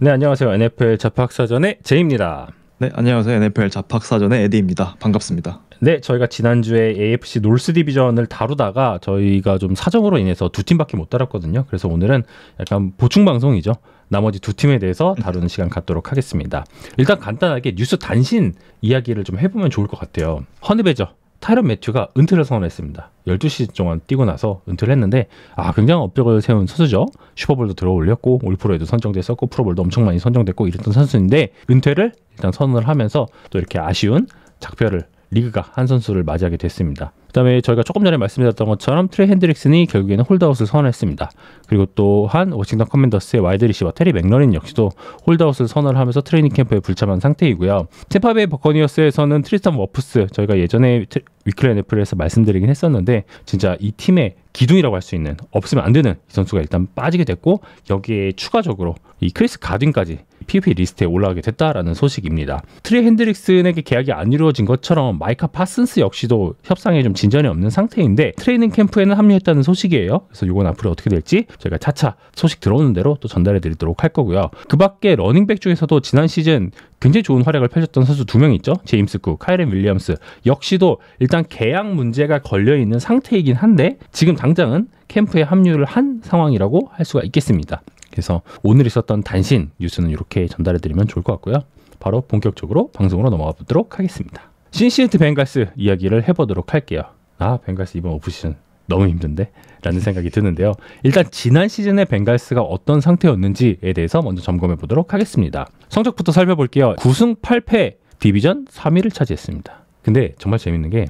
네, 안녕하세요. NFL 잡학사전의 제이입니다. 네, 안녕하세요. NFL 잡학사전의 에디입니다. 반갑습니다. 네, 저희가 지난주에 AFC 노스 디비전을 다루다가 저희가 좀 사정으로 인해서 두 팀밖에 못 다뤘거든요. 그래서 오늘은 약간 보충 방송이죠. 나머지 두 팀에 대해서 다루는 시간 갖도록 하겠습니다. 일단 간단하게 뉴스 단신 이야기를 좀 해보면 좋을 것 같아요. 허니베저 타이런 매튜가 은퇴를 선언했습니다. 12시즌 동안 뛰고 나서 은퇴를 했는데 굉장한 업적을 세운 선수죠. 슈퍼볼도 들어올렸고 올프로에도 선정됐었고 프로볼도 엄청 많이 선정됐고 이랬던 선수인데 은퇴를 일단 선언을 하면서 또 이렇게 아쉬운 작별을 리그가 한 선수를 맞이하게 됐습니다. 그다음에 저희가 조금 전에 말씀드렸던 것처럼 트레이 핸드릭슨이 결국에는 홀드아웃을 선언했습니다. 그리고 또한 워싱턴 커맨더스의 와이드 리시버 테리 맥러린 역시도 홀드아웃을 선언을 하면서 트레이닝 캠프에 불참한 상태이고요. 템파베이 버커니어스에서는 트리스탄 워프스, 저희가 예전에 위클리 NFL에서 말씀드리긴 했었는데 진짜 이 팀의 기둥이라고 할 수 있는, 없으면 안 되는 이 선수가 일단 빠지게 됐고, 여기에 추가적으로 이 크리스 가딘까지 PUP 리스트에 올라가게 됐다라는 소식입니다. 트레이 핸드릭슨에게 계약이 안 이루어진 것처럼 마이카 파슨스 역시도 협상에 좀 진전이 없는 상태인데 트레이닝 캠프에는 합류했다는 소식이에요. 그래서 이건 앞으로 어떻게 될지 저희가 차차 소식 들어오는 대로 또 전달해 드리도록 할 거고요. 그 밖에 러닝백 중에서도 지난 시즌 굉장히 좋은 활약을 펼쳤던 선수 두 명 있죠. 제임스 쿡, 카이렌 윌리엄스 역시도 일단 계약 문제가 걸려있는 상태이긴 한데 지금 당장은 캠프에 합류를 한 상황이라고 할 수가 있겠습니다. 그래서 오늘 있었던 단신 뉴스는 이렇게 전달해드리면 좋을 것 같고요. 바로 본격적으로 방송으로 넘어가 보도록 하겠습니다. 신시애틀 벵갈스 이야기를 해보도록 할게요. 벵갈스 이번 오프시즌 너무 힘든데? 라는 생각이 드는데요. 일단 지난 시즌에 벵갈스가 어떤 상태였는지에 대해서 먼저 점검해 보도록 하겠습니다. 성적부터 살펴볼게요. 9승 8패 디비전 3위를 차지했습니다. 근데 정말 재밌는 게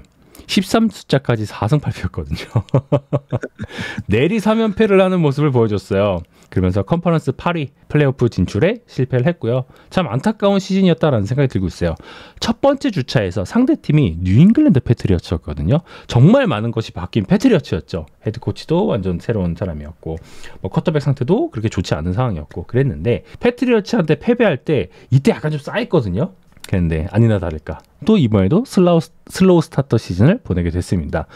13 숫자까지 4승 8패였거든요. 내리 3연패를 하는 모습을 보여줬어요. 그러면서 컨퍼런스 8위 플레이오프 진출에 실패를 했고요. 참 안타까운 시즌이었다라는 생각이 들고 있어요. 첫 번째 주차에서 상대팀이 뉴잉글랜드 패트리어츠였거든요. 정말 많은 것이 바뀐 패트리어츠였죠. 헤드코치도 완전 새로운 사람이었고 쿼터백 상태도 그렇게 좋지 않은 상황이었고 그랬는데 패트리어츠한테 패배할 때 이때 약간 좀 쌓였거든요. 그런데 아니나 다를까 또 이번에도 슬로우 스타터 시즌을 보내게 됐습니다.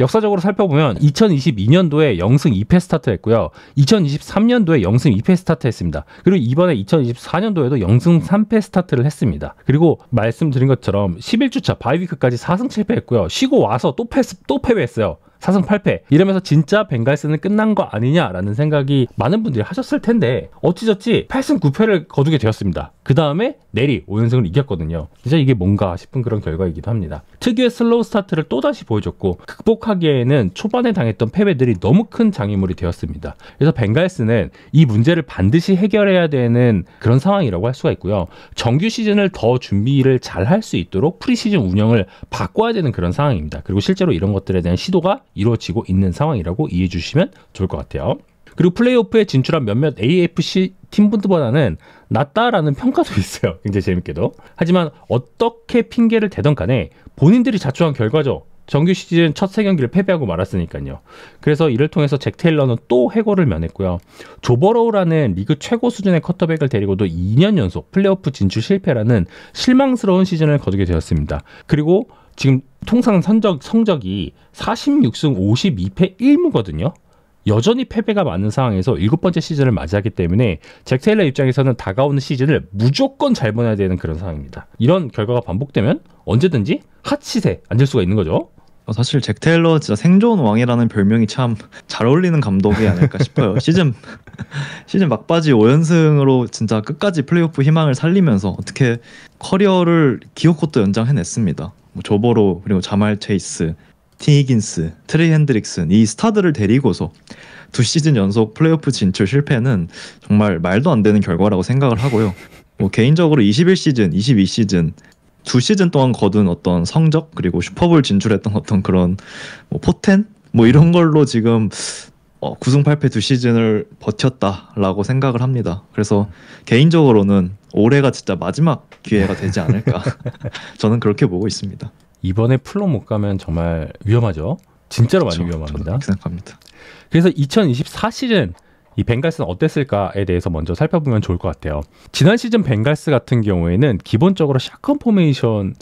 역사적으로 살펴보면 2022년도에 0승 2패 스타트했고요. 2023년도에 0승 2패 스타트했습니다. 그리고 이번에 2024년도에도 0승 3패 스타트를 했습니다. 그리고 말씀드린 것처럼 11주차 바이위크까지 4승 7패했고요. 쉬고 와서 또 패배했어요. 4승 8패 이러면서 진짜 벵갈스는 끝난 거 아니냐라는 생각이 많은 분들이 하셨을 텐데 어찌저찌 8승 9패를 거두게 되었습니다. 그 다음에 내리 5연승을 이겼거든요. 진짜 이게 뭔가 싶은 그런 결과이기도 합니다. 특유의 슬로우 스타트를 또다시 보여줬고 극복하기에는 초반에 당했던 패배들이 너무 큰 장애물이 되었습니다. 그래서 벵갈스는 이 문제를 반드시 해결해야 되는 그런 상황이라고 할 수가 있고요. 정규 시즌을 더 준비를 잘 할 수 있도록 프리시즌 운영을 바꿔야 되는 그런 상황입니다. 그리고 실제로 이런 것들에 대한 시도가 이루어지고 있는 상황이라고 이해해 주시면 좋을 것 같아요. 그리고 플레이오프에 진출한 몇몇 AFC 팀분들보다는 낫다라는 평가도 있어요. 굉장히 재밌게도. 하지만 어떻게 핑계를 대던 간에 본인들이 자초한 결과죠. 정규 시즌 첫 3경기를 패배하고 말았으니까요. 그래서 이를 통해서 잭 테일러는 또 해고를 면했고요. 조 버로우라는 리그 최고 수준의 쿼터백을 데리고도 2년 연속 플레이오프 진출 실패라는 실망스러운 시즌을 거두게 되었습니다. 그리고 지금 통상 성적이 46승 52패 1무거든요. 여전히 패배가 많은 상황에서 7번째 시즌을 맞이하기 때문에 잭 테일러 입장에서는 다가오는 시즌을 무조건 잘 보내야 되는 그런 상황입니다. 이런 결과가 반복되면 언제든지 핫시세에 앉을 수가 있는 거죠. 사실 잭 테일러 진짜 생존 왕이라는 별명이 참 잘 어울리는 감독이 아닐까 싶어요. 시즌 막바지 5연승으로 진짜 끝까지 플레이오프 희망을 살리면서 어떻게 커리어를 기어코 또 연장해냈습니다. 조 버로우 그리고 자말 체이스, 티 히긴스, 트레이 핸드릭슨 이 스타들을 데리고서 2시즌 연속 플레이오프 진출 실패는 정말 말도 안 되는 결과라고 생각을 하고요. 개인적으로 21시즌, 22시즌 2시즌 동안 거둔 어떤 성적 그리고 슈퍼볼 진출했던 어떤 그런 포텐? 이런 걸로 지금 9승 8패 2시즌을 버텼다라고 생각을 합니다. 그래서 개인적으로는 올해가 진짜 마지막 기회가 되지 않을까 저는 그렇게 보고 있습니다. 이번에 플로 못 가면 정말 위험하죠. 진짜로 많이 위험합니다. 저도 그렇게 생각합니다. 그래서 2024 시즌 이 벵갈스는 어땠을까에 대해서 먼저 살펴보면 좋을 것 같아요. 지난 시즌 벵갈스 같은 경우에는 기본적으로 샷건 포메이션을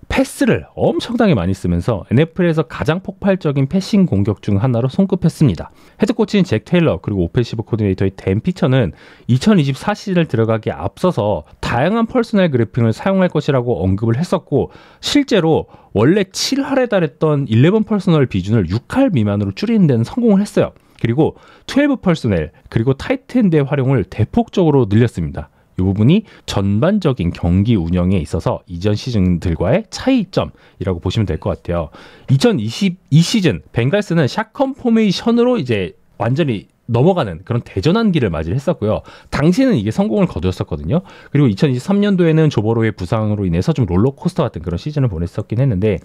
패스를 엄청나게 많이 쓰면서 NFL에서 가장 폭발적인 패싱 공격 중 하나로 손꼽혔습니다. 헤드코치인 잭 테일러 그리고 오펜시브 코디네이터의 댄 피처는 2024 시즌을 들어가기에 앞서서 다양한 퍼스널 그래핑을 사용할 것이라고 언급을 했었고 실제로 원래 7할에 달했던 11 퍼스널 비중을 6할 미만으로 줄이는 데는 성공을 했어요. 그리고 12 퍼스널 그리고 타이트엔드의 활용을 대폭적으로 늘렸습니다. 이 부분이 전반적인 경기 운영에 있어서 이전 시즌들과의 차이점이라고 보시면 될 것 같아요. 2022 시즌 벵갈스는 샷건 포메이션으로 이제 완전히 넘어가는 그런 대전환기를 맞이를 했었고요. 당시에는 이게 성공을 거두었었거든요. 그리고 2023년도에는 조버로의 부상으로 인해서 좀 롤러코스터 같은 그런 시즌을 보냈었긴 했는데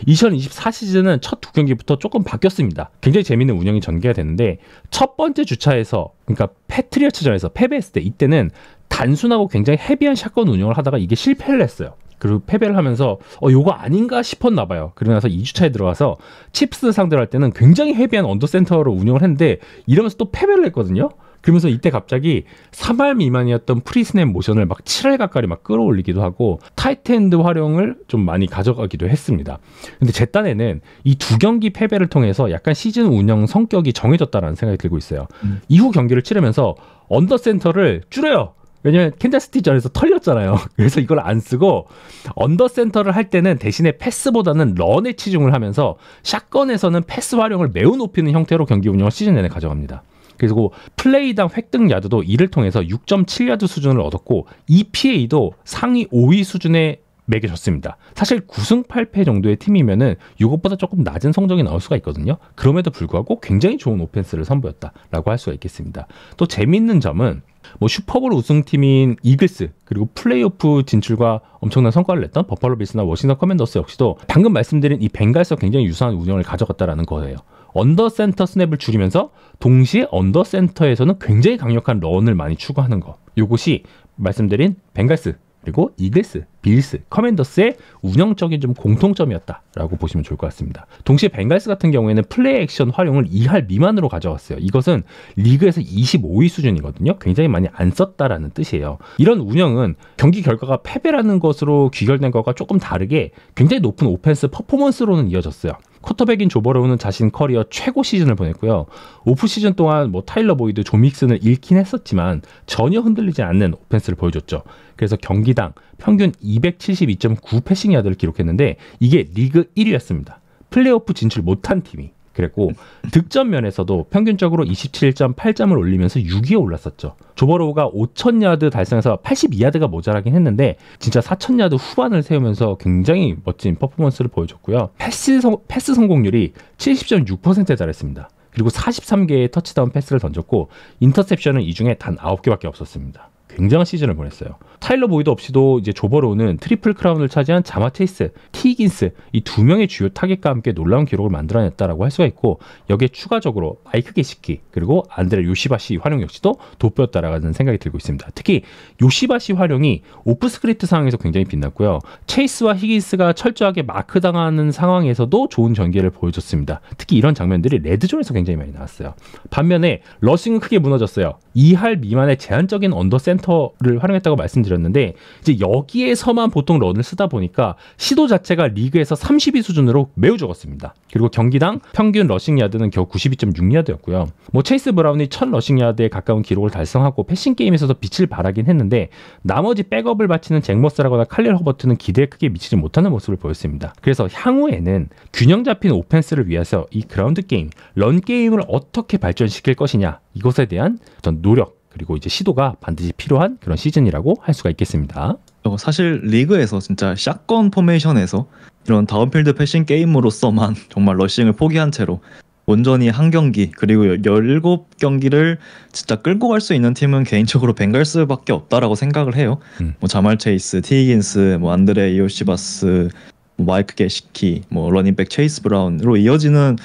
2024 시즌은 첫 두 경기부터 조금 바뀌었습니다. 굉장히 재밌는 운영이 전개가 됐는데 첫 번째 주차에서 그러니까 패트리어츠전에서 패배했을 때 이때는 단순하고 굉장히 헤비한 샷건 운영을 하다가 이게 실패를 했어요. 그리고 패배를 하면서 요거 아닌가 싶었나 봐요. 그러고 나서 2주차에 들어가서 칩스 상대로 할 때는 굉장히 헤비한 언더센터로 운영을 했는데 이러면서 또 패배를 했거든요. 그러면서 이때 갑자기 3할 미만이었던 프리스냅 모션을 막 7할 가까이 막 끌어올리기도 하고 타이트엔드 활용을 좀 많이 가져가기도 했습니다. 근데 제 딴에는 이 두 경기 패배를 통해서 약간 시즌 운영 성격이 정해졌다는 생각이 들고 있어요. 이후 경기를 치르면서 언더센터를 줄여요. 왜냐면 캔자스시티전에서 털렸잖아요. 그래서 이걸 안 쓰고 언더센터를 할 때는 대신에 패스보다는 런에 치중을 하면서 샷건에서는 패스 활용을 매우 높이는 형태로 경기 운영을 시즌 내내 가져갑니다. 그리고 플레이당 획득 야드도 이를 통해서 6.7야드 수준을 얻었고 EPA도 상위 5위 수준에 매겨졌습니다. 사실 9승 8패 정도의 팀이면은 이것보다 조금 낮은 성적이 나올 수가 있거든요. 그럼에도 불구하고 굉장히 좋은 오펜스를 선보였다라고 할 수가 있겠습니다. 또 재미있는 점은 뭐 슈퍼볼 우승팀인 이글스 그리고 플레이오프 진출과 엄청난 성과를 냈던 버팔로 빌스나 워싱턴 커맨더스 역시도 방금 말씀드린 이 벵갈스와 굉장히 유사한 운영을 가져갔다라는 거예요. 언더센터 스냅을 줄이면서 동시에 언더센터에서는 굉장히 강력한 런을 많이 추구하는 거. 이것이 말씀드린 벵갈스 그리고 이글스, 빌스, 커맨더스의 운영적인 좀 공통점이었다라고 보시면 좋을 것 같습니다. 동시에 벵갈스 같은 경우에는 플레이 액션 활용을 2할 미만으로 가져갔어요. 이것은 리그에서 25위 수준이거든요. 굉장히 많이 안 썼다라는 뜻이에요. 이런 운영은 경기 결과가 패배라는 것으로 귀결된 것과 조금 다르게 굉장히 높은 오펜스 퍼포먼스로는 이어졌어요. 쿼터백인 조 버로우는 자신 커리어 최고 시즌을 보냈고요. 오프 시즌 동안 뭐 타일러 보이드, 조 믹슨을 잃긴 했었지만 전혀 흔들리지 않는 오펜스를 보여줬죠. 그래서 경기당 평균 272.9 패싱 야드를 기록했는데 이게 리그 1위였습니다. 플레이오프 진출 못한 팀이 그랬고 득점 면에서도 평균적으로 27.8점을 올리면서 6위에 올랐었죠. 조 버로우가 5,000야드 달성해서 82야드가 모자라긴 했는데 진짜 4,000야드 후반을 세우면서 굉장히 멋진 퍼포먼스를 보여줬고요. 패스 성공률이 70.6%에 달했습니다. 그리고 43개의 터치다운 패스를 던졌고 인터셉션은 이 중에 단 9개밖에 없었습니다. 굉장한 시즌을 보냈어요. 타일러 보이드 없이도 이제 조 버로우는 트리플 크라운을 차지한 자마 체이스, 티 히긴스 이 두 명의 주요 타겟과 함께 놀라운 기록을 만들어냈다라고 할 수가 있고 여기에 추가적으로 마이크 게시키 그리고 안드레 요시바시 활용 역시도 돋보였다라는 생각이 들고 있습니다. 특히 요시바시 활용이 오프 스크립트 상황에서 굉장히 빛났고요. 체이스와 히긴스가 철저하게 마크당하는 상황에서도 좋은 전개를 보여줬습니다. 특히 이런 장면들이 레드존에서 굉장히 많이 나왔어요. 반면에 러싱은 크게 무너졌어요. 2할 미만의 제한적인 언더센터를 활용했다고 말씀드렸는데 이제 여기에서만 보통 런을 쓰다 보니까 시도 자체가 리그에서 30위 수준으로 매우 적었습니다. 그리고 경기당 평균 러싱 야드는 겨우 92.6야드였고요. 뭐 체이스 브라운이 1000 러싱 야드에 가까운 기록을 달성하고 패싱 게임에서도 빛을 발하긴 했는데 나머지 백업을 바치는 잭 머스라거나 칼릴 허버트는 기대에 크게 미치지 못하는 모습을 보였습니다. 그래서 향후에는 균형 잡힌 오펜스를 위해서 이 그라운드 게임, 런 게임을 어떻게 발전시킬 것이냐 이것에 대한 어떤 노력 그리고 이제 시도가 반드시 필요한 그런 시즌이라고 할 수가 있겠습니다. 사실 리그에서 진짜 샷건 포메이션에서 이런 다운필드 패싱 게임으로서만 정말 러싱을 포기한 채로 온전히 한 경기 그리고 17경기를 진짜 끌고 갈 수 있는 팀은 개인적으로 벵갈스밖에 없다라고 생각을 해요. 뭐 자말 체이스, 티 히긴스, 뭐 안드레 이오시바스, 마이크 게시키, 뭐 러닝백 체이스 브라운으로 이어지는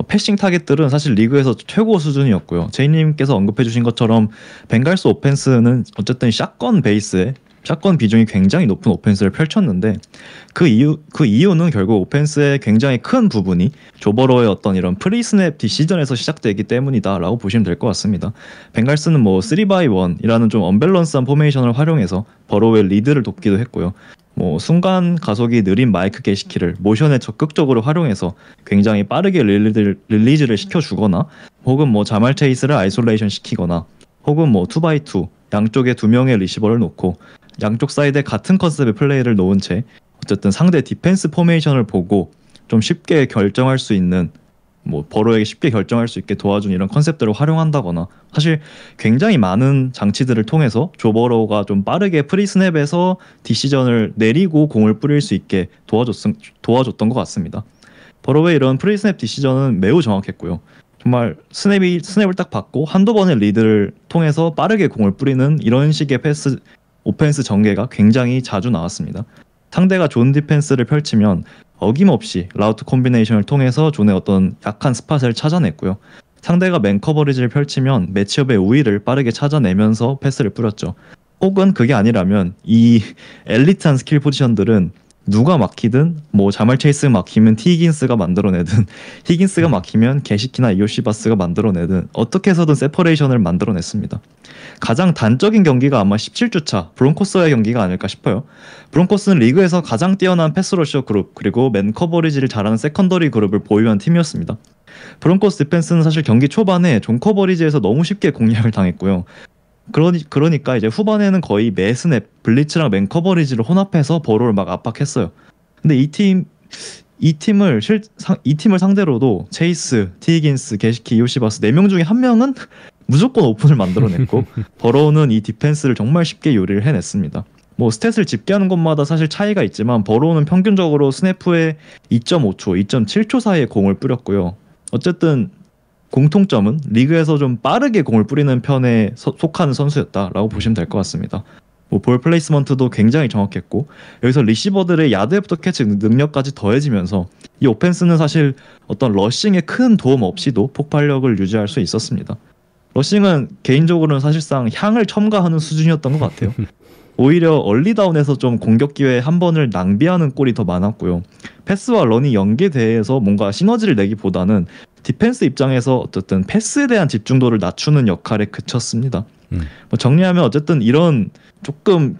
패싱 타겟들은 사실 리그에서 최고 수준이었고요. 제이님께서 언급해주신 것처럼 벵갈스 오펜스는 어쨌든 샷건 베이스에 샷건 비중이 굉장히 높은 오펜스를 펼쳤는데 그 이유는 결국 오펜스의 굉장히 큰 부분이 조 버로우의 어떤 이런 프리스냅 디시전에서 시작되기 때문이다라고 보시면 될 것 같습니다. 벵갈스는 뭐 3x1이라는 좀 언밸런스한 포메이션을 활용해서 버로우의 리드를 돕기도 했고요. 뭐 순간 가속이 느린 마이크 게시키를 모션에 적극적으로 활용해서 굉장히 빠르게 릴리즈를 시켜주거나 혹은 뭐 자말 체이스를 아이솔레이션 시키거나 혹은 뭐 2x2 양쪽에 2명의 리시버를 놓고 양쪽 사이드에 같은 컨셉의 플레이를 놓은 채 어쨌든 상대 디펜스 포메이션을 보고 좀 쉽게 결정할 수 있는 뭐 버로에게 쉽게 결정할 수 있게 도와준 이런 컨셉들을 활용한다거나 사실 굉장히 많은 장치들을 통해서 조 버로가 좀 빠르게 프리스냅에서 디시전을 내리고 공을 뿌릴 수 있게 도와줬던 것 같습니다. 버로의 이런 프리스냅 디시전은 매우 정확했고요. 정말 스냅을 딱 받고 한두 번의 리드를 통해서 빠르게 공을 뿌리는 이런 식의 오펜스 전개가 굉장히 자주 나왔습니다. 상대가 존 디펜스를 펼치면 어김없이 라우트 콤비네이션을 통해서 존의 어떤 약한 스팟을 찾아냈고요. 상대가 맨 커버리지를 펼치면 매치업의 우위를 빠르게 찾아내면서 패스를 뿌렸죠. 혹은 그게 아니라면 이 엘리트한 스킬 포지션들은 누가 막히든 뭐 자말 체이스 막히면 히긴스가 만들어내든 히긴스가 막히면 게시키나 이오시바스가 만들어내든 어떻게 해서든 세퍼레이션을 만들어냈습니다. 가장 단적인 경기가 아마 17주차 브론코스와의 경기가 아닐까 싶어요. 브론코스는 리그에서 가장 뛰어난 패스러셔 그룹 그리고 맨 커버리지를 잘하는 세컨더리 그룹을 보유한 팀이었습니다. 브론코스 디펜스는 사실 경기 초반에 존 커버리지에서 너무 쉽게 공략을 당했고요. 그러니까 이제 후반에는 거의 매 스냅 블리츠랑 맨 커버리지를 혼합해서 버로를 막 압박했어요. 근데 이 팀을 상대로도 체이스, 티히긴스, 게시키, 요시바스 4명 중에 1명은 무조건 오픈을 만들어냈고 버로우는 이 디펜스를 정말 쉽게 요리를 해냈습니다. 뭐 스탯을 집계하는 것마다 사실 차이가 있지만 버로우는 평균적으로 스냅 후에 2.5초, 2.7초 사이에 공을 뿌렸고요. 어쨌든 공통점은 리그에서 좀 빠르게 공을 뿌리는 편에 속하는 선수였다라고 보시면 될 것 같습니다. 뭐 볼 플레이스먼트도 굉장히 정확했고 여기서 리시버들의 야드 애프터 캐치 능력까지 더해지면서 이 오펜스는 사실 어떤 러싱에 큰 도움 없이도 폭발력을 유지할 수 있었습니다. 러싱은 개인적으로는 사실상 향을 첨가하는 수준이었던 것 같아요. 오히려 얼리다운에서 좀 공격 기회 한 번을 낭비하는 골이 더 많았고요. 패스와 런이 연계대해서 뭔가 시너지를 내기보다는 디펜스 입장에서 어쨌든 패스에 대한 집중도를 낮추는 역할에 그쳤습니다. 뭐 정리하면 어쨌든 이런 조금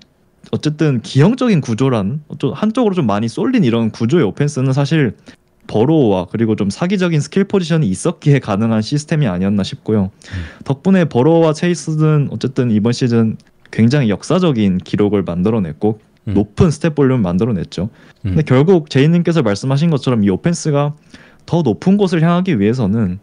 어쨌든 기형적인 구조란 한쪽으로 좀 많이 쏠린 이런 구조의 오펜스는 사실 버로우와 그리고 좀 사기적인 스킬 포지션이 있었기에 가능한 시스템이 아니었나 싶고요. 덕분에 버로우와 체이스는 어쨌든 이번 시즌 굉장히 역사적인 기록을 만들어냈고 높은 스텝 볼륨을 만들어냈죠. 근데 결국 제이님께서 말씀하신 것처럼 이 오펜스가 더 높은 곳을 향하기 위해서는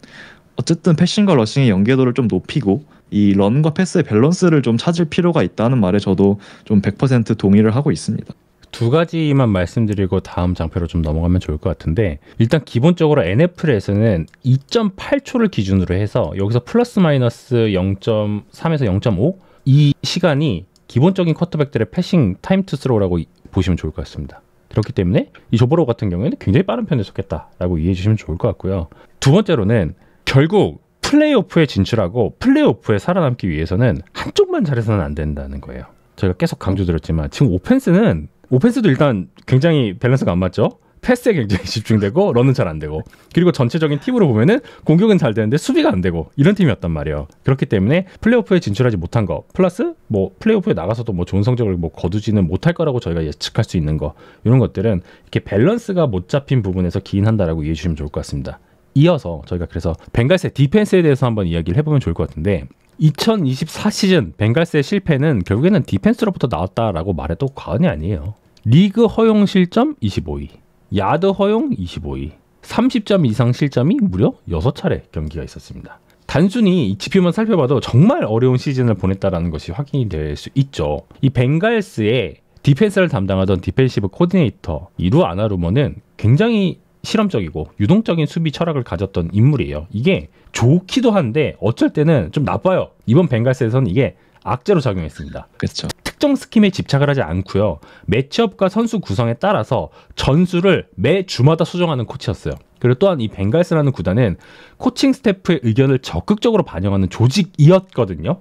어쨌든 패싱과 러싱의 연계도를 좀 높이고 이 런과 패스의 밸런스를 좀 찾을 필요가 있다는 말에 저도 좀 100% 동의를 하고 있습니다. 두 가지만 말씀드리고 다음 장표로 좀 넘어가면 좋을 것 같은데 일단 기본적으로 NFL에서는 2.8초를 기준으로 해서 여기서 플러스 마이너스 0.3에서 0.5 이 시간이 기본적인 쿼터백들의 패싱 타임 투 스로우라고 보시면 좋을 것 같습니다. 그렇기 때문에 이 조버로우 같은 경우에는 굉장히 빠른 편에 속했다라고 이해해 주시면 좋을 것 같고요. 두 번째로는 결국 플레이오프에 진출하고 플레이오프에 살아남기 위해서는 한쪽만 잘해서는 안 된다는 거예요. 저희가 계속 강조드렸지만 지금 오펜스도 일단 굉장히 밸런스가 안 맞죠. 패스에 굉장히 집중되고 런은 잘 안 되고 그리고 전체적인 팀으로 보면은 공격은 잘 되는데 수비가 안 되고 이런 팀이었단 말이에요. 그렇기 때문에 플레이오프에 진출하지 못한 거 플러스 뭐 플레이오프에 나가서도 뭐 좋은 성적을 뭐 거두지는 못할 거라고 저희가 예측할 수 있는 거 이런 것들은 이렇게 밸런스가 못 잡힌 부분에서 기인한다라고 이해해 주시면 좋을 것 같습니다. 이어서 저희가 그래서 벵갈스의 디펜스에 대해서 한번 이야기를 해보면 좋을 것 같은데 2024 시즌 벵갈스의 실패는 결국에는 디펜스로부터 나왔다라고 말해도 과언이 아니에요. 리그 허용 실점 25위 야드 허용 25위, 30점 이상 실점이 무려 6차례 경기가 있었습니다. 단순히 이 지표만 살펴봐도 정말 어려운 시즌을 보냈다는 것이 확인이 될 수 있죠. 이 벵갈스의 디펜스를 담당하던 디펜시브 코디네이터 이루 아나루머는 굉장히 실험적이고 유동적인 수비 철학을 가졌던 인물이에요. 이게 좋기도 한데 어쩔 때는 좀 나빠요. 이번 벵갈스에서는 이게 악재로 작용했습니다. 그렇죠. 특정 스킴에 집착을 하지 않고요. 매치업과 선수 구성에 따라서 전술을 매 주마다 수정하는 코치였어요. 그리고 또한 이 벵갈스라는 구단은 코칭 스태프의 의견을 적극적으로 반영하는 조직이었거든요.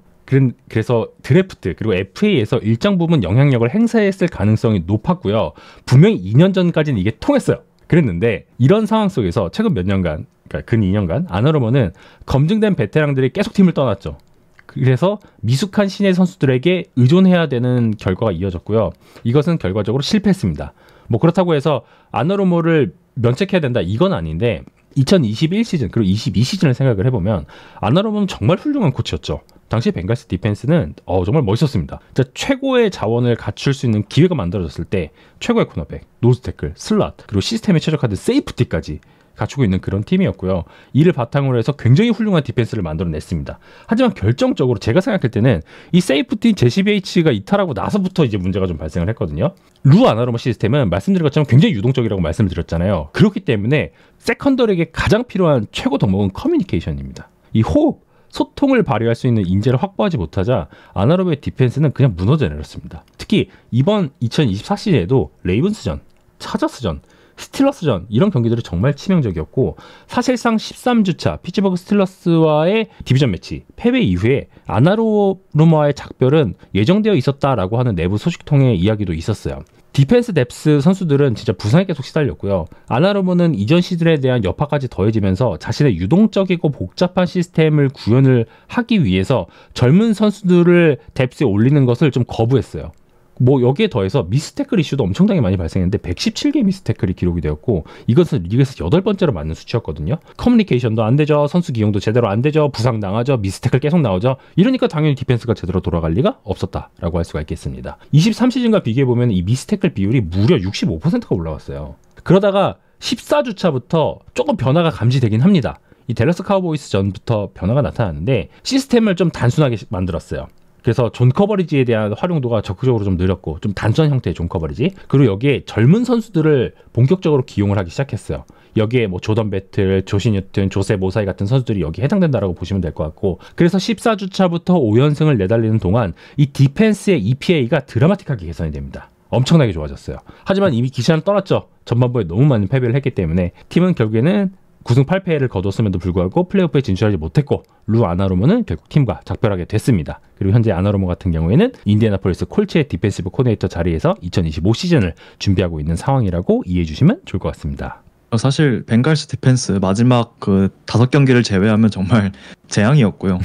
그래서 드래프트 그리고 FA에서 일정 부분 영향력을 행사했을 가능성이 높았고요. 분명히 2년 전까지는 이게 통했어요. 그랬는데 이런 상황 속에서 최근 몇 년간, 그러니까 근 2년간 아나루머는 검증된 베테랑들이 계속 팀을 떠났죠. 그래서 미숙한 신예 선수들에게 의존해야 되는 결과가 이어졌고요. 이것은 결과적으로 실패했습니다. 뭐 그렇다고 해서 아나루모를 면책해야 된다 이건 아닌데 2021 시즌 그리고 22 시즌을 생각을 해보면 아나루모는 정말 훌륭한 코치였죠. 당시 벵갈스 디펜스는 정말 멋있었습니다. 최고의 자원을 갖출 수 있는 기회가 만들어졌을 때 최고의 코너백, 노스 태클, 슬롯 그리고 시스템에 최적화된 세이프티까지 갖추고 있는 그런 팀이었고요. 이를 바탕으로 해서 굉장히 훌륭한 디펜스를 만들어냈습니다. 하지만 결정적으로 제가 생각할 때는 이 세이프티 JCBH가 이탈하고 나서부터 이제 문제가 좀 발생을 했거든요. 루 아나루모 시스템은 말씀드린 것처럼 굉장히 유동적이라고 말씀을 드렸잖아요. 그렇기 때문에 세컨더리에게 가장 필요한 최고 덕목은 커뮤니케이션입니다. 이 호흡, 소통을 발휘할 수 있는 인재를 확보하지 못하자 아나루모의 디펜스는 그냥 무너져 내렸습니다. 특히 이번 2024 시즌에도 레이븐스전, 차저스전, 스틸러스전 이런 경기들이 정말 치명적이었고 사실상 13주차 피츠버그 스틸러스와의 디비전 매치 패배 이후에 아나루모와의 작별은 예정되어 있었다라고 하는 내부 소식통의 이야기도 있었어요. 디펜스 뎁스 선수들은 진짜 부상에 계속 시달렸고요. 아나루모는 이전 시즌에 대한 여파까지 더해지면서 자신의 유동적이고 복잡한 시스템을 구현을 하기 위해서 젊은 선수들을 뎁스에 올리는 것을 좀 거부했어요. 뭐 여기에 더해서 미스태클 이슈도 엄청나게 많이 발생했는데 117개 미스태클이 기록이 되었고 이것은 리그에서 8번째로 맞는 수치였거든요. 커뮤니케이션도 안 되죠. 선수 기용도 제대로 안 되죠. 부상당하죠. 미스태클 계속 나오죠. 이러니까 당연히 디펜스가 제대로 돌아갈 리가 없었다라고 할 수가 있겠습니다. 23시즌과 비교해보면 이 미스태클 비율이 무려 65%가 올라왔어요. 그러다가 14주차부터 조금 변화가 감지되긴 합니다. 이 댈러스 카우보이스 전부터 변화가 나타났는데 시스템을 좀 단순하게 만들었어요. 그래서 존 커버리지에 대한 활용도가 적극적으로 좀 늘었고 좀 단순한 형태의 존 커버리지 그리고 여기에 젊은 선수들을 본격적으로 기용을 하기 시작했어요. 여기에 뭐 조던 배틀, 조시 뉴튼, 조세 모사이 같은 선수들이 여기에 해당된다라고 보시면 될 것 같고 그래서 14주차부터 5연승을 내달리는 동안 이 디펜스의 EPA가 드라마틱하게 개선이 됩니다. 엄청나게 좋아졌어요. 하지만 이미 기세는 떠났죠. 전반부에 너무 많은 패배를 했기 때문에 팀은 결국에는 9승 8패를 거뒀음에도 불구하고 플레이오프에 진출하지 못했고 루 아나루모는 결국 팀과 작별하게 됐습니다. 그리고 현재 아나루모 같은 경우에는 인디애나폴리스 콜츠의 디펜시브 코디네이터 자리에서 2025 시즌을 준비하고 있는 상황이라고 이해해 주시면 좋을 것 같습니다. 사실 벵갈스 디펜스 마지막 그 5경기를 제외하면 정말 재앙이었고요.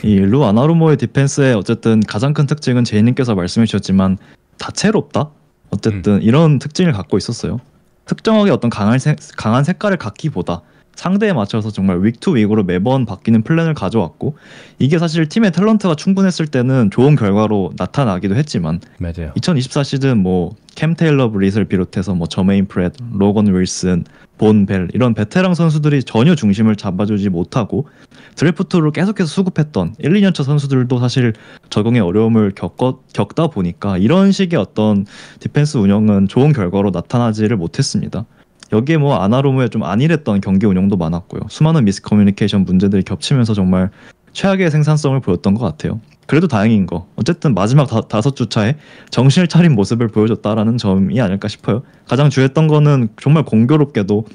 이 루 아나루모의 디펜스의 어쨌든 가장 큰 특징은 제이님께서 말씀해 주셨지만 다채롭다? 어쨌든 이런 특징을 갖고 있었어요. 특정하게 어떤 강한 색깔을 갖기보다 상대에 맞춰서 정말 윅 투 윅으로 매번 바뀌는 플랜을 가져왔고 이게 사실 팀의 탤런트가 충분했을 때는 좋은 결과로 나타나기도 했지만 맞아요. 2024 시즌 뭐 캠 테일러 브릿을 비롯해서 뭐 저메인 프렛, 로건 윌슨, 본 벨 이런 베테랑 선수들이 전혀 중심을 잡아주지 못하고 드래프트로 계속해서 수급했던 1, 2년차 선수들도 사실 적응의 어려움을 겪다 보니까 이런 식의 어떤 디펜스 운영은 좋은 결과로 나타나지를 못했습니다. 여기에 뭐 아나루모의 좀 안일했던 경기 운영도 많았고요. 수많은 미스커뮤니케이션 문제들이 겹치면서 정말 최악의 생산성을 보였던 것 같아요. 그래도 다행인 거 어쨌든 마지막 5주차에 정신을 차린 모습을 보여줬다라는 점이 아닐까 싶어요. 가장 주요했던 거는 정말 공교롭게도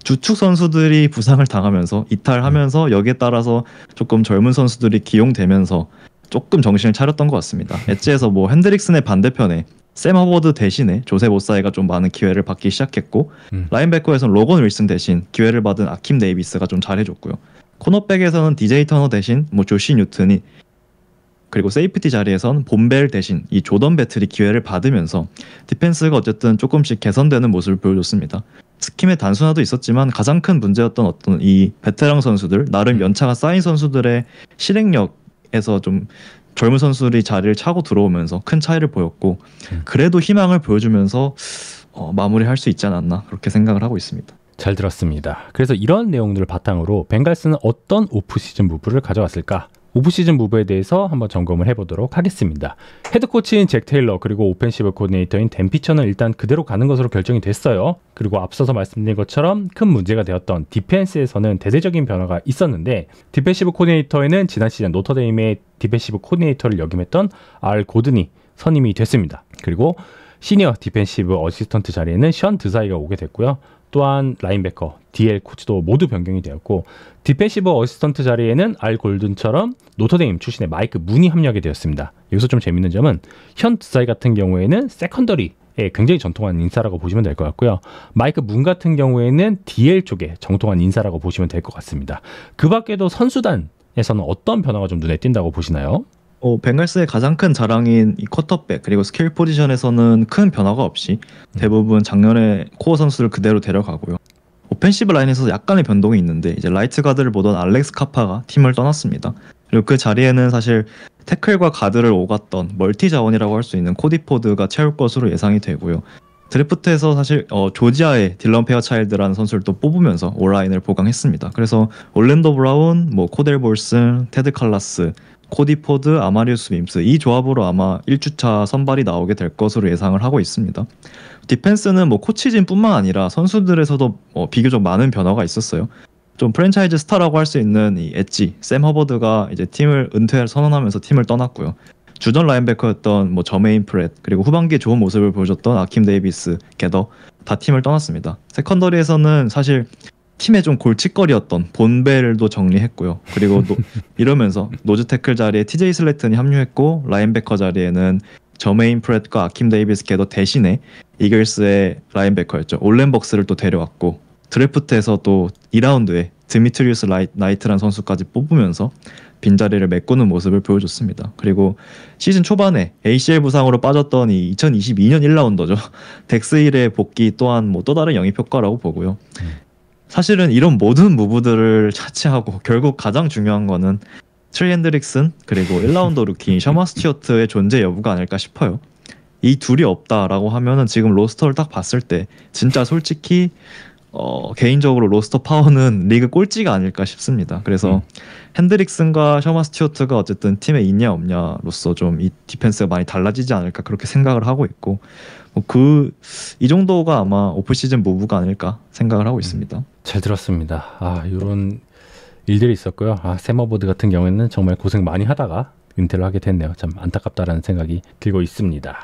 주축 선수들이 부상을 당하면서 이탈하면서 여기에 따라서 조금 젊은 선수들이 기용되면서 조금 정신을 차렸던 것 같습니다. 엣지에서 뭐 핸드릭슨의 반대편에 샘 허버드 대신에 조세 모사이가 좀 많은 기회를 받기 시작했고 라인백커에서는 로건 윌슨 대신 기회를 받은 아킴 데이비스가 좀 잘해줬고요. 코너백에서는 DJ 터너 대신 뭐 조시 뉴튼이 그리고 세이프티 자리에선 본벨 대신 이 조던 배틀이 기회를 받으면서 디펜스가 어쨌든 조금씩 개선되는 모습을 보여줬습니다. 스킴의 단순화도 있었지만 가장 큰 문제였던 어떤 이 베테랑 선수들 나름 연차가 쌓인 선수들의 실행력에서 좀 젊은 선수들이 자리를 차고 들어오면서 큰 차이를 보였고 그래도 희망을 보여주면서 마무리할 수 있지 않았나 그렇게 생각을 하고 있습니다. 잘 들었습니다. 그래서 이런 내용들을 바탕으로 벵갈스는 어떤 오프시즌 무브를 가져왔을까? 오프시즌 무브에 대해서 한번 점검을 해보도록 하겠습니다. 헤드코치인 잭 테일러 그리고 오펜시브 코디네이터인 댄 피처는 일단 그대로 가는 것으로 결정이 됐어요. 그리고 앞서서 말씀드린 것처럼 큰 문제가 되었던 디펜스에서는 대대적인 변화가 있었는데 디펜시브 코디네이터에는 지난 시즌 노터데임의 디펜시브 코디네이터를 역임했던 알 고든이 선임이 됐습니다. 그리고 시니어 디펜시브 어시스턴트 자리에는 션 드사이가 오게 됐고요. 또한 라인베커, DL 코치도 모두 변경이 되었고 디펜시브 어시스턴트 자리에는 알 골든처럼 노터데임 출신의 마이크 문이 합류하게 되었습니다. 여기서 좀 재밌는 점은 현 드사이 같은 경우에는 세컨더리에 굉장히 전통한 인사라고 보시면 될 것 같고요. 마이크 문 같은 경우에는 DL 쪽에 정통한 인사라고 보시면 될 것 같습니다. 그 밖에도 선수단에 시즌에서는 어떤 변화가 좀 눈에 띈다고 보시나요? 벵갈스의 가장 큰 자랑인 이 쿼터백 그리고 스킬 포지션에서는 큰 변화가 없이 대부분 작년에 코어 선수를 그대로 데려가고요. 오펜시브 라인에서 약간의 변동이 있는데 이제 라이트 가드를 보던 알렉스 카파가 팀을 떠났습니다. 그리고 그 자리에는 사실 태클과 가드를 오갔던 멀티 자원이라고 할 수 있는 코디 포드가 채울 것으로 예상이 되고요. 드래프트에서 사실 조지아의 딜런 페어차일드라는 선수를 또 뽑으면서 온라인을 보강했습니다. 그래서 올랜도 브라운, 코델 볼슨, 테드 칼라스, 코디 포드, 아마리우스 밈스 이 조합으로 아마 1주차 선발이 나오게 될 것으로 예상을 하고 있습니다. 디펜스는 코치진뿐만 아니라 선수들에서도 비교적 많은 변화가 있었어요. 좀 프랜차이즈 스타라고 할 수 있는 이 엣지 샘 허버드가 이제 팀을 은퇴를 선언하면서 팀을 떠났고요. 주전 라인베커였던 저메인 프렛 그리고 후반기에 좋은 모습을 보여줬던 아킴 데이비스, 게더 다 팀을 떠났습니다. 세컨더리에서는 사실 팀의 좀 골칫거리였던 본벨도 정리했고요. 그리고 이러면서 노즈 태클 자리에 TJ 슬래튼이 합류했고 라인베커 자리에는 저메인 프렛과 아킴 데이비스 게더 대신에 이글스의 라인베커였죠. 올렌벅스를 또 데려왔고 드래프트에서 또 2라운드에 드미트리우스 나이트라는 선수까지 뽑으면서 빈자리를 메꾸는 모습을 보여줬습니다. 그리고 시즌 초반에 ACL 부상으로 빠졌던 이 2022년 1라운더죠. 덱스 힐의 복귀 또한 또 다른 영입 효과라고 보고요. 사실은 이런 모든 무브들을 차치하고 결국 가장 중요한 거는 트레이 핸드릭슨 그리고 1라운더 루키인 셔먼 스튜어트의 존재 여부가 아닐까 싶어요. 이 둘이 없다라고 하면은 지금 로스터를 딱 봤을 때 진짜 솔직히 개인적으로 로스터 파워는 리그 꼴찌가 아닐까 싶습니다. 그래서 핸드릭슨과 셔먼 스튜어트가 어쨌든 팀에 있냐 없냐로서 좀 이 디펜스가 많이 달라지지 않을까 그렇게 생각을 하고 있고 이 정도가 아마 오프시즌 무브가 아닐까 생각을 하고 있습니다. 잘 들었습니다. 이런 일들이 있었고요. 샘 허버드 같은 경우에는 정말 고생 많이 하다가 은퇴를 하게 됐네요. 참 안타깝다라는 생각이 들고 있습니다.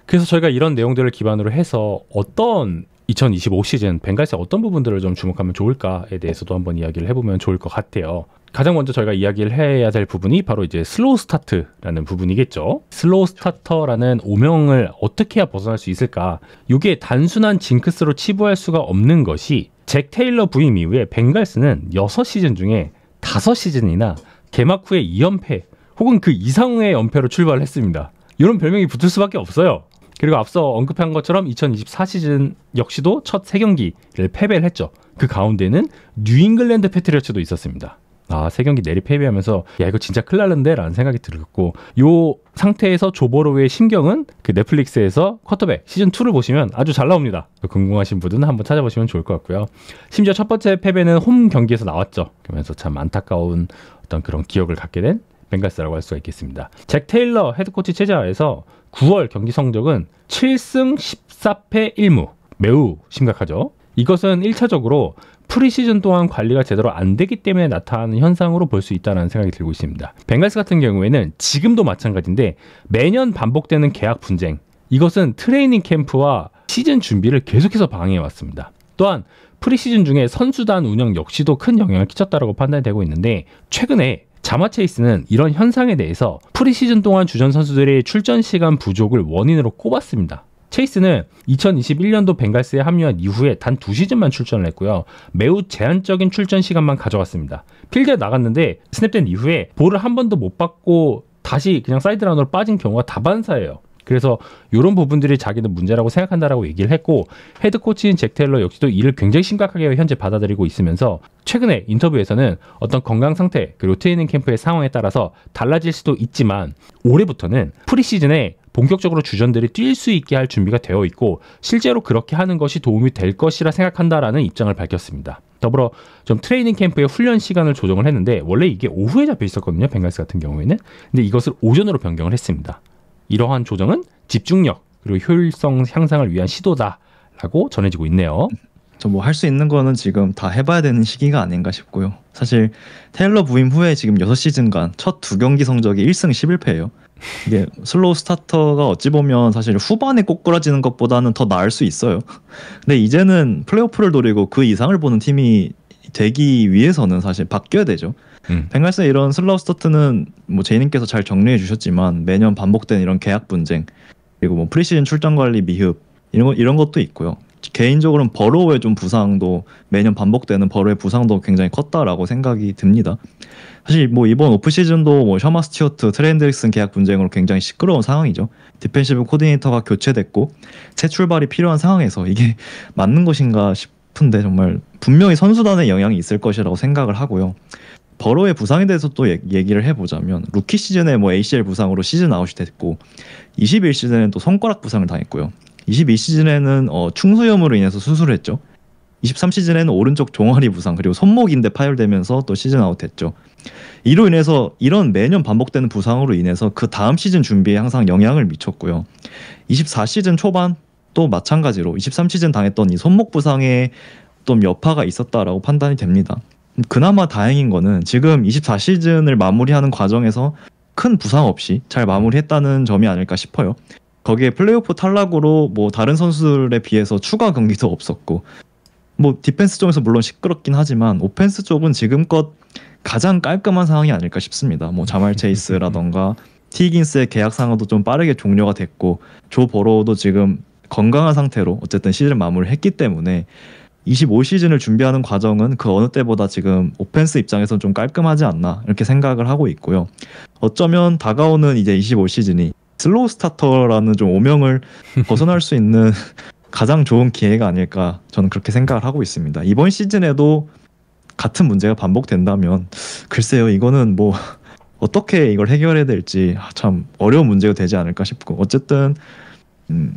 그래서 저희가 이런 내용들을 기반으로 해서 어떤 2025 시즌 벵갈스의 어떤 부분들을 좀 주목하면 좋을까에 대해서도 한번 이야기를 해보면 좋을 것 같아요. 가장 먼저 저희가 이야기를 해야 될 부분이 바로 이제 슬로우 스타트라는 부분이겠죠. 슬로우 스타터라는 오명을 어떻게 해야 벗어날 수 있을까? 이게 단순한 징크스로 치부할 수가 없는 것이 잭 테일러 부임 이후에 벵갈스는 6시즌 중에 5시즌이나 개막 후에 2연패 혹은 그 이상의 연패로 출발을 했습니다. 이런 별명이 붙을 수밖에 없어요. 그리고 앞서 언급한 것처럼 2024 시즌 역시도 첫 3경기를 패배를 했죠. 그 가운데는 뉴잉글랜드 패트리어츠도 있었습니다. 3경기 내리 패배하면서 야 이거 진짜 큰일 날는데 라는 생각이 들었고 요 상태에서 조 버로우의 심경은 그 넷플릭스에서 쿼터백 시즌2를 보시면 아주 잘 나옵니다. 궁금하신 분들은 한번 찾아보시면 좋을 것 같고요. 심지어 첫 번째 패배는 홈 경기에서 나왔죠. 그러면서 참 안타까운 어떤 그런 기억을 갖게 된 벵갈스라고 할 수가 있겠습니다. 잭 테일러 헤드코치 체제하에서 9월 경기 성적은 7승 14패 1무 매우 심각하죠. 이것은 1차적으로 프리시즌 동안 관리가 제대로 안 되기 때문에 나타나는 현상으로 볼 수 있다는 생각이 들고 있습니다. 벵갈스 같은 경우에는 지금도 마찬가지인데 매년 반복되는 계약 분쟁 이것은 트레이닝 캠프와 시즌 준비를 계속해서 방해해왔습니다. 또한 프리시즌 중에 선수단 운영 역시도 큰 영향을 끼쳤다고 판단이 되고 있는데 최근에 자마 체이스는 이런 현상에 대해서 프리시즌 동안 주전 선수들의 출전 시간 부족을 원인으로 꼽았습니다. 체이스는 2021년도 벵갈스에 합류한 이후에 단 2시즌만 출전을 했고요. 매우 제한적인 출전 시간만 가져갔습니다. 필드에 나갔는데 스냅된 이후에 볼을 한 번도 못 받고 다시 그냥 사이드라운으로 빠진 경우가 다반사예요. 그래서 이런 부분들이 자기는 문제라고 생각한다라고 얘기를 했고 헤드코치인 잭 테일러 역시도 이를 굉장히 심각하게 현재 받아들이고 있으면서 최근에 인터뷰에서는 어떤 건강 상태 그리고 트레이닝 캠프의 상황에 따라서 달라질 수도 있지만 올해부터는 프리시즌에 본격적으로 주전들이 뛸 수 있게 할 준비가 되어 있고 실제로 그렇게 하는 것이 도움이 될 것이라 생각한다라는 입장을 밝혔습니다. 더불어 좀 트레이닝 캠프의 훈련 시간을 조정을 했는데 원래 이게 오후에 잡혀 있었거든요. 벵갈스 같은 경우에는. 근데 이것을 오전으로 변경을 했습니다. 이러한 조정은 집중력 그리고 효율성 향상을 위한 시도다라고 전해지고 있네요. 저 할 수 있는 거는 지금 다 해봐야 되는 시기가 아닌가 싶고요. 사실 테일러 부임 후에 지금 6시즌간 첫 2경기 성적이 1승 11패예요. 이게 슬로우 스타터가 어찌 보면 사실 후반에 꼬꾸라지는 것보다는 더 나을 수 있어요. 근데 이제는 플레이오프를 노리고 그 이상을 보는 팀이 되기 위해서는 사실 바뀌어야 되죠. 벵갈스의 이런 슬로우 스타트는 제이님께서 잘 정리해 주셨지만 매년 반복된 이런 계약 분쟁 그리고 프리시즌 출전 관리 미흡 이런 것도 있고요. 개인적으로는 버로우의 좀 부상도 매년 반복되는 버로우의 부상도 굉장히 컸다라고 생각이 듭니다. 사실 뭐 이번 오프 시즌도 뭐 셔마 스튜어트, 트레이 핸드릭슨 계약 분쟁으로 굉장히 시끄러운 상황이죠. 디펜시브 코디네이터가 교체됐고 새 출발이 필요한 상황에서 이게 맞는 것인가 싶은데 정말 분명히 선수단의 영향이 있을 것이라고 생각을 하고요. 버로의 부상에 대해서 또 얘기를 해보자면 루키 시즌에 뭐 ACL 부상으로 시즌 아웃이 됐고 21시즌에는 또 손가락 부상을 당했고요. 22시즌에는 충수염으로 인해서 수술을 했죠. 23시즌에는 오른쪽 종아리 부상 그리고 손목인대 파열되면서 또 시즌 아웃했죠. 이로 인해서 이런 매년 반복되는 부상으로 인해서 그 다음 시즌 준비에 항상 영향을 미쳤고요. 24시즌 초반 또 마찬가지로 23시즌 당했던 이 손목 부상에 좀 여파가 있었다라고 판단이 됩니다. 그나마 다행인 거는 지금 24시즌을 마무리하는 과정에서 큰 부상 없이 잘 마무리했다는 점이 아닐까 싶어요. 거기에 플레이오프 탈락으로 뭐 다른 선수들에 비해서 추가 경기도 없었고 뭐 디펜스 쪽에서 물론 시끄럽긴 하지만 오펜스 쪽은 지금껏 가장 깔끔한 상황이 아닐까 싶습니다. 뭐 자말 체이스라던가 티긴스의 계약 상황도 좀 빠르게 종료가 됐고 조 버로우도 지금 건강한 상태로 어쨌든 시즌을 마무리했기 때문에 25시즌을 준비하는 과정은 그 어느 때보다 지금 오펜스 입장에서는 좀 깔끔하지 않나 이렇게 생각을 하고 있고요. 어쩌면 다가오는 이제 25시즌이 슬로우 스타터라는 좀 오명을 벗어날 수 있는 가장 좋은 기회가 아닐까 저는 그렇게 생각을 하고 있습니다. 이번 시즌에도 같은 문제가 반복된다면 글쎄요 이거는 뭐 어떻게 이걸 해결해야 될지 참 어려운 문제가 되지 않을까 싶고 어쨌든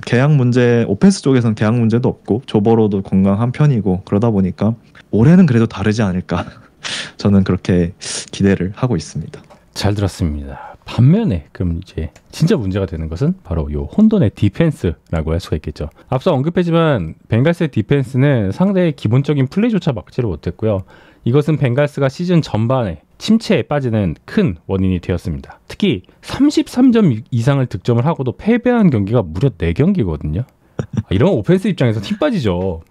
계약 문제 오펜스 쪽에서는 계약 문제도 없고 조버로도 건강한 편이고 그러다 보니까 올해는 그래도 다르지 않을까 저는 그렇게 기대를 하고 있습니다. 잘 들었습니다. 반면에 그럼 이제 진짜 문제가 되는 것은 바로 요 혼돈의 디펜스라고 할 수가 있겠죠. 앞서 언급했지만 벵갈스의 디펜스는 상대의 기본적인 플레이조차 막지를 못했고요. 이것은 벵갈스가 시즌 전반에 침체에 빠지는 큰 원인이 되었습니다. 특히 33점 이상을 득점을 하고도 패배한 경기가 무려 4경기거든요. 이런 오펜스 입장에서 팀 빠지죠.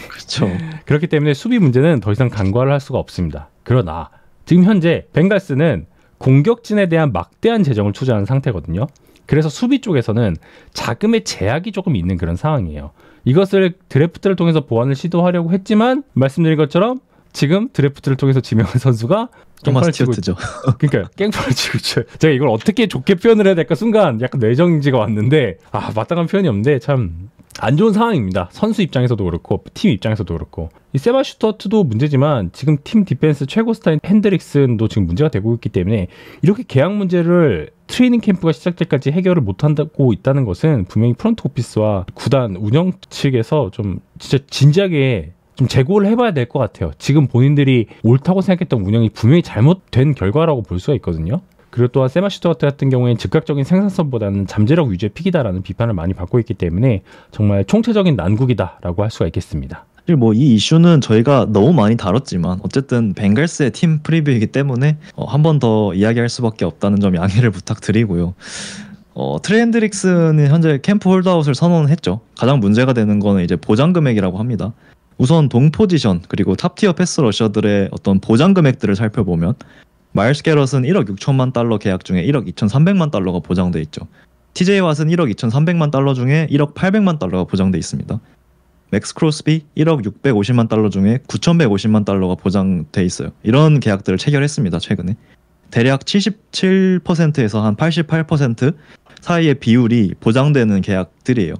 그렇죠. 그렇기 때문에 수비 문제는 더 이상 간과를 할 수가 없습니다. 그러나 지금 현재 벵갈스는 공격진에 대한 막대한 재정을 투자한 상태거든요. 그래서 수비 쪽에서는 자금의 제약이 조금 있는 그런 상황이에요. 이것을 드래프트를 통해서 보완을 시도하려고 했지만 말씀드린 것처럼 지금 드래프트를 통해서 지명한 선수가 토마스 스튜어트죠. 그러니까 깽판을 치고 있죠. 제가 이걸 어떻게 좋게 표현을 해야 될까 순간 약간 뇌정지가 왔는데 마땅한 표현이 없는데 참 안 좋은 상황입니다. 선수 입장에서도 그렇고 팀 입장에서도 그렇고 이 세바 슈터트도 문제지만 지금 팀 디펜스 최고 스타인 핸드릭슨도 지금 문제가 되고 있기 때문에 이렇게 계약 문제를 트레이닝 캠프가 시작 때까지 해결을 못한다고 있다는 것은 분명히 프런트 오피스와 구단 운영 측에서 좀 진짜 진지하게 좀 재고를 해봐야 될 것 같아요. 지금 본인들이 옳다고 생각했던 운영이 분명히 잘못된 결과라고 볼 수가 있거든요. 그리고 또한 세마 슈터트 같은 경우에는 즉각적인 생산성보다는 잠재력 위주의 픽이다라는 비판을 많이 받고 있기 때문에 정말 총체적인 난국이다라고 할 수가 있겠습니다. 사실 뭐 이 이슈는 저희가 너무 많이 다뤘지만 어쨌든 벵갈스의 팀 프리뷰이기 때문에 한 번 더 이야기할 수밖에 없다는 점 양해를 부탁드리고요. 트레이 핸드릭스는 현재 캠프 홀드아웃을 선언했죠. 가장 문제가 되는 거는 이제 보장 금액이라고 합니다. 우선 동 포지션 그리고 탑티어 패스 러셔들의 어떤 보장 금액들을 살펴보면 마일스 게럿은 1억 6천만 달러 계약 중에 1억 2,300만 달러가 보장돼 있죠. TJ 왓은 1억 2,300만 달러 중에 1억 800만 달러가 보장돼 있습니다. 맥스 크로스비 1억 650만 달러 중에 9,150만 달러가 보장돼 있어요. 이런 계약들을 체결했습니다. 최근에. 대략 77%에서 한 88% 사이의 비율이 보장되는 계약들이에요.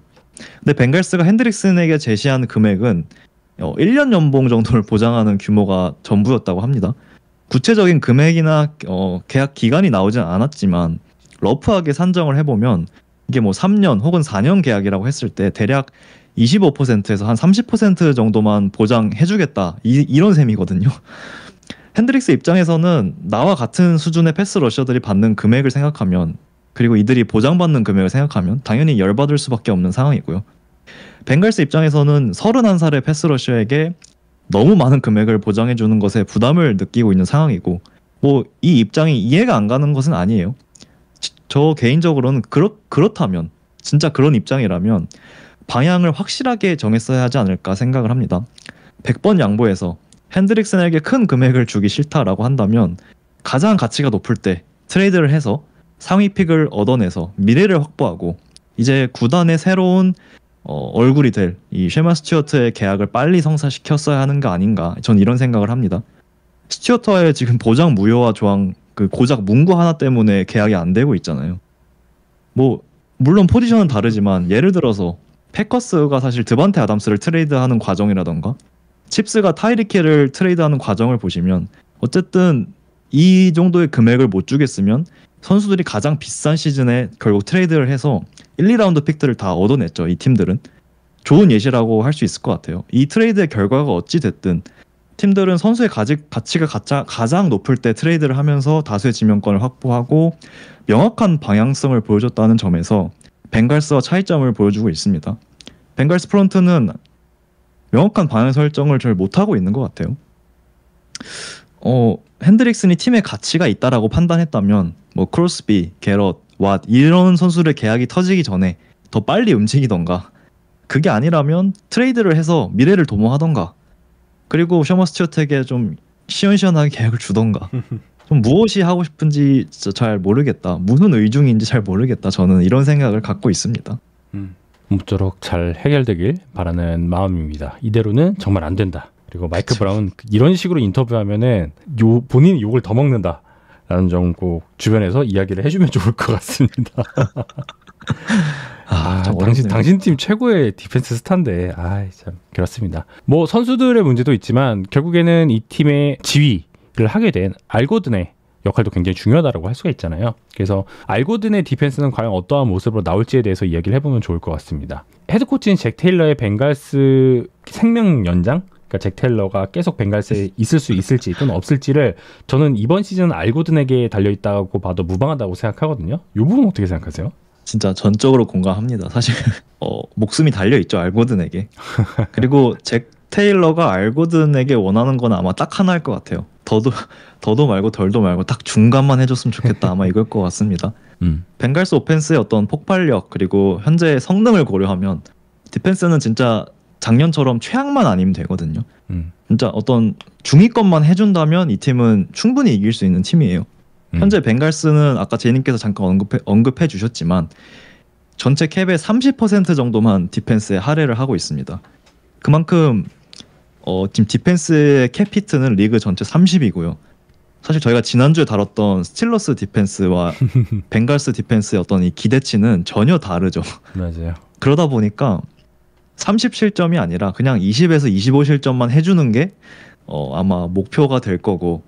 근데 벵갈스가 핸드릭슨에게 제시한 금액은 1년 연봉 정도를 보장하는 규모가 전부였다고 합니다. 구체적인 금액이나 계약 기간이 나오진 않았지만 러프하게 산정을 해보면 이게 뭐 3년 혹은 4년 계약이라고 했을 때 대략 25%에서 한 30% 정도만 보장해주겠다 이런 셈이거든요. 핸드릭스 입장에서는 나와 같은 수준의 패스 러셔들이 받는 금액을 생각하면 그리고 이들이 보장받는 금액을 생각하면 당연히 열받을 수밖에 없는 상황이고요. 벵갈스 입장에서는 31살의 패스 러셔에게 너무 많은 금액을 보장해주는 것에 부담을 느끼고 있는 상황이고 뭐 이 입장이 이해가 안 가는 것은 아니에요. 저 개인적으로는 그렇다면 진짜 그런 입장이라면 방향을 확실하게 정했어야 하지 않을까 생각을 합니다. 100번 양보해서 핸드릭슨에게 큰 금액을 주기 싫다라고 한다면 가장 가치가 높을 때 트레이드를 해서 상위 픽을 얻어내서 미래를 확보하고 이제 구단의 새로운 얼굴이 될 이 쉐마 스튜어트의 계약을 빨리 성사시켰어야 하는 거 아닌가 전 이런 생각을 합니다. 스튜어트와의 지금 보장 무효화 조항 그 고작 문구 하나 때문에 계약이 안 되고 있잖아요. 뭐 물론 포지션은 다르지만 예를 들어서 패커스가 사실 드반테 아담스를 트레이드하는 과정이라던가 칩스가 타이릭 힐을 트레이드하는 과정을 보시면 어쨌든 이 정도의 금액을 못 주겠으면 선수들이 가장 비싼 시즌에 결국 트레이드를 해서 1, 2라운드 픽들을 다 얻어냈죠. 이 팀들은. 좋은 예시라고 할 수 있을 것 같아요. 이 트레이드의 결과가 어찌 됐든 팀들은 선수의 가치가 가장 높을 때 트레이드를 하면서 다수의 지명권을 확보하고 명확한 방향성을 보여줬다는 점에서 벵갈스와 차이점을 보여주고 있습니다. 벵갈스 프론트는 명확한 방향 설정을 잘 못하고 있는 것 같아요. 핸드릭슨이 팀의 가치가 있다라고 판단했다면 뭐 크로스비, 게럿, 왓 이런 선수들 계약이 터지기 전에 더 빨리 움직이던가 그게 아니라면 트레이드를 해서 미래를 도모하던가 그리고 셔먼 스튜어트에게 좀 시원시원하게 계약을 주던가 좀 무엇이 하고 싶은지 진짜 잘 모르겠다. 무슨 의중인지 잘 모르겠다. 저는 이런 생각을 갖고 있습니다. 모쪼록 잘 해결되길 바라는 마음입니다. 이대로는 정말 안 된다. 그리고 마이크 그쵸. 브라운 이런 식으로 인터뷰하면은 본인이 욕을 더 먹는다라는 점 꼭 주변에서 이야기를 해주면 좋을 것 같습니다. 당신 팀 최고의 디펜스 스타인데, 참 그렇습니다. 뭐 선수들의 문제도 있지만 결국에는 이 팀의 지휘를 하게 된 알고든의 역할도 굉장히 중요하다고 할 수가 있잖아요. 그래서 알고든의 디펜스는 과연 어떠한 모습으로 나올지에 대해서 이야기를 해보면 좋을 것 같습니다. 헤드코치인 잭 테일러의 벵갈스 생명 연장, 그러니까 잭 테일러가 계속 벵갈스에 있을 수 있을지 또는 없을지를 저는 이번 시즌 알고든에게 달려있다고 봐도 무방하다고 생각하거든요. 이 부분 어떻게 생각하세요? 진짜 전적으로 공감합니다. 사실 목숨이 달려있죠. 알고든에게. 그리고 잭 테일러가 알고든에게 원하는 건 아마 딱 하나일 것 같아요. 더도 말고 덜도 말고 딱 중간만 해줬으면 좋겠다. 아마 이걸 것 같습니다. 벵갈스 오펜스의 어떤 폭발력 그리고 현재의 성능을 고려하면 디펜스는 진짜 작년처럼 최악만 아니면 되거든요. 진짜 어떤 중위권만 해준다면 이 팀은 충분히 이길 수 있는 팀이에요. 현재 벵갈스는 아까 제이님께서 잠깐 언급해 주셨지만 전체 캡의 30% 정도만 디펜스에 할애를 하고 있습니다. 그만큼 지금 디펜스의 캡히트는 리그 전체 30이고요. 사실 저희가 지난주에 다뤘던 스틸러스 디펜스와 벵갈스 디펜스의 어떤 이 기대치는 전혀 다르죠. 맞아요. 그러다 보니까 30실점이 아니라 그냥 20에서 25실점만 해주는 게 아마 목표가 될 거고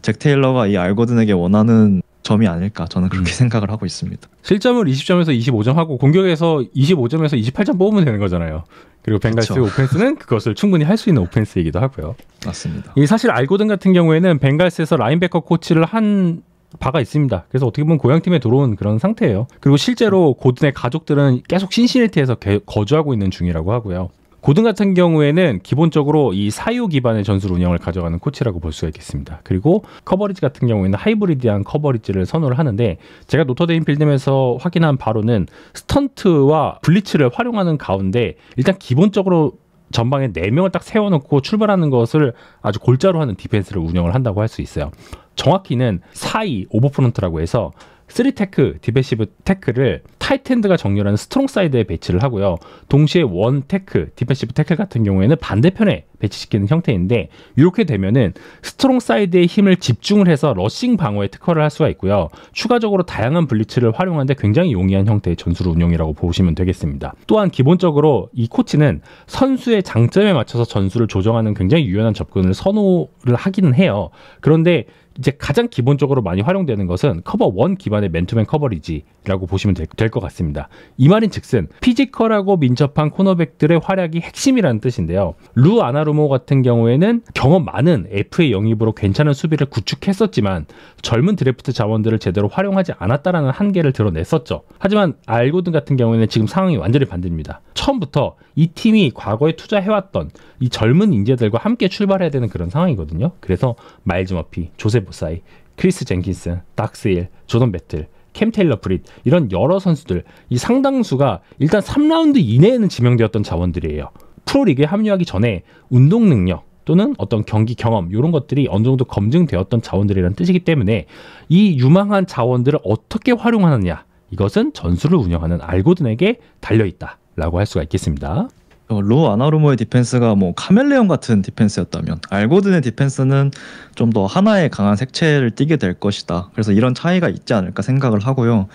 잭 테일러가 이 알거든에게 원하는 점이 아닐까 저는 그렇게 생각을 하고 있습니다. 실점을 20점에서 25점 하고 공격에서 25점에서 28점 뽑으면 되는 거잖아요. 그리고 벵갈스 오펜스는 그것을 충분히 할 수 있는 오펜스이기도 하고요. 맞습니다. 사실 알고든 같은 경우에는 벵갈스에서 라인베커 코치를 한 바가 있습니다. 그래서 어떻게 보면 고향팀에 들어온 그런 상태예요. 그리고 실제로 고든의 가족들은 계속 신시내티에서 거주하고 있는 중이라고 하고요. 고든 같은 경우에는 기본적으로 이 사유 기반의 전술 운영을 가져가는 코치라고 볼 수가 있겠습니다. 그리고 커버리지 같은 경우에는 하이브리드한 커버리지를 선호를 하는데 제가 노터데임 필름에서 확인한 바로는 스턴트와 블리츠를 활용하는 가운데 일단 기본적으로 전방에 4명을 딱 세워놓고 출발하는 것을 아주 골자로 하는 디펜스를 운영을 한다고 할 수 있어요. 정확히는 4-2 오버프론트라고 해서 3테크 디펜시브 태클을 타이트엔드가 정렬하는 스트롱 사이드에 배치를 하고요. 동시에 1테크 디펜시브 태클 같은 경우에는 반대편에 배치시키는 형태인데 이렇게 되면은 스트롱 사이드의 힘을 집중을 해서 러싱 방어에 특화를 할 수가 있고요. 추가적으로 다양한 블리츠를 활용하는데 굉장히 용이한 형태의 전술 운영이라고 보시면 되겠습니다. 또한 기본적으로 이 코치는 선수의 장점에 맞춰서 전술을 조정하는 굉장히 유연한 접근을 선호를 하기는 해요. 그런데 이제 가장 기본적으로 많이 활용되는 것은 커버 1 기반의 맨투맨 커버리지라고 보시면 될 것 같습니다. 이 말인 즉슨 피지컬하고 민첩한 코너백들의 활약이 핵심이라는 뜻인데요. 루 아나루모 같은 경우에는 경험 많은 FA 영입으로 괜찮은 수비를 구축했었지만 젊은 드래프트 자원들을 제대로 활용하지 않았다라는 한계를 드러냈었죠. 하지만 알고든 같은 경우에는 지금 상황이 완전히 반대입니다. 처음부터 이 팀이 과거에 투자해왔던 이 젊은 인재들과 함께 출발해야 되는 그런 상황이거든요. 그래서 마일즈 머피, 조세 보사이, 크리스 젠킨슨, 닥스일, 조던 배틀, 캠 테일러 브릿 이런 여러 선수들 이 상당수가 일단 3라운드 이내에는 지명되었던 자원들이에요. 프로리그에 합류하기 전에 운동 능력 또는 어떤 경기 경험 이런 것들이 어느 정도 검증되었던 자원들이라는 뜻이기 때문에 이 유망한 자원들을 어떻게 활용하느냐 이것은 전술을 운영하는 알고든에게 달려있다라고 할 수가 있겠습니다. 루 아나루모의 디펜스가 뭐 카멜레온 같은 디펜스였다면 알고든의 디펜스는 좀 더 하나의 강한 색채를 띠게 될 것이다. 그래서 이런 차이가 있지 않을까 생각을 하고요.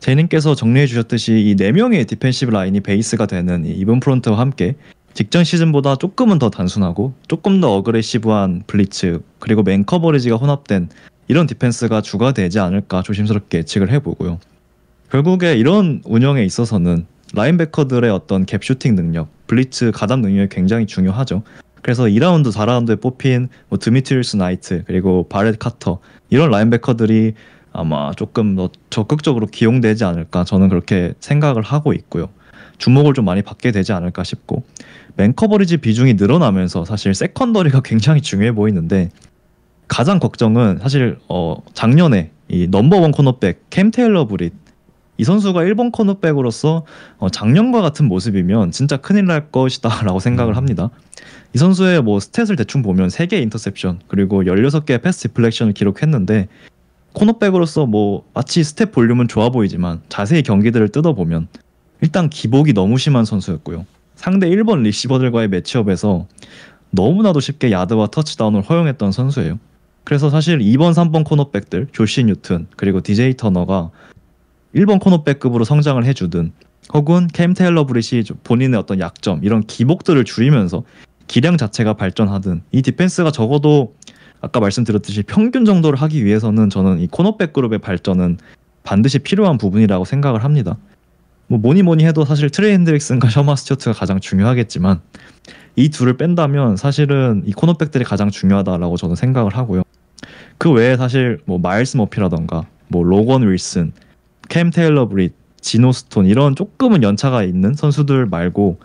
제이님께서 정리해 주셨듯이 이 4명의 디펜시브 라인이 베이스가 되는 이 이븐 프론트와 함께 직전 시즌보다 조금은 더 단순하고 조금 더 어그레시브한 블리츠 그리고 맨 커버리지가 혼합된 이런 디펜스가 주가 되지 않을까 조심스럽게 예측을 해보고요. 결국에 이런 운영에 있어서는 라인베커들의 어떤 갭 슈팅 능력, 블리츠 가담 능력이 굉장히 중요하죠. 그래서 2라운드, 4라운드에 뽑힌 뭐 드미트리우스 나이트 그리고 바렛 카터 이런 라인베커들이 아마 조금 더 적극적으로 기용되지 않을까 저는 그렇게 생각을 하고 있고요. 주목을 좀 많이 받게 되지 않을까 싶고 맨 커버리지 비중이 늘어나면서 사실 세컨더리가 굉장히 중요해 보이는데 가장 걱정은 사실 작년에 이 넘버원 코너백 캠 테일러 브릿 이 선수가 1번 코너백으로서 작년과 같은 모습이면 진짜 큰일 날 것이다 라고 생각을 합니다. 이 선수의 뭐 스탯을 대충 보면 3개 인터셉션 그리고 16개의 패스 디플렉션을 기록했는데 코너백으로서 뭐 마치 스텝 볼륨은 좋아 보이지만 자세히 경기들을 뜯어보면 일단 기복이 너무 심한 선수였고요. 상대 1번 리시버들과의 매치업에서 너무나도 쉽게 야드와 터치다운을 허용했던 선수예요. 그래서 사실 2번, 3번 코너백들 조시 뉴튼 그리고 DJ 터너가 1번 코너백급으로 성장을 해주든 혹은 캠 테일러 브릿이 본인의 어떤 약점 이런 기복들을 줄이면서 기량 자체가 발전하든 이 디펜스가 적어도 아까 말씀드렸듯이 평균 정도를 하기 위해서는 저는 이 코너백 그룹의 발전은 반드시 필요한 부분이라고 생각을 합니다. 뭐 뭐니 해도 사실 트레이 핸드릭슨과 셔마 스튜어트가 가장 중요하겠지만 이 둘을 뺀다면 사실은 이 코너백들이 가장 중요하다라고 저는 생각을 하고요. 그 외에 사실 뭐 마일스 머피라던가 뭐 로건 윌슨, 캠 테일러 브릿, 지노 스톤 이런 조금은 연차가 있는 선수들 말고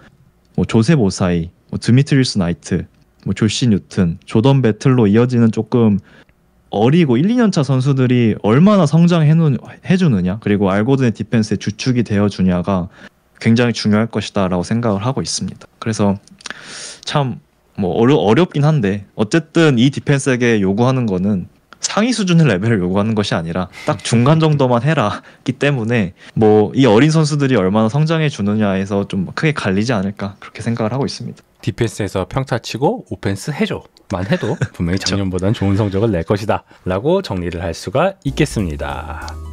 뭐 조셉 오사이, 뭐 드미트리우스 나이트, 뭐 조시 뉴튼, 조던 배틀로 이어지는 조금 어리고 1, 2년차 선수들이 얼마나 성장해주느냐 그리고 알고든의 디펜스의 주축이 되어주냐가 굉장히 중요할 것이다 라고 생각을 하고 있습니다. 그래서 참 뭐 어렵긴 한데 어쨌든 이 디펜스에게 요구하는 거는 상위 수준의 레벨을 요구하는 것이 아니라 딱 중간 정도만 해라기 때문에 뭐 이 어린 선수들이 얼마나 성장해 주느냐에서 좀 크게 갈리지 않을까 그렇게 생각을 하고 있습니다. 디펜스에서 평타치고 오펜스 해줘만 해도 분명히 작년보다는 좋은 성적을 낼 것이다 라고 정리를 할 수가 있겠습니다.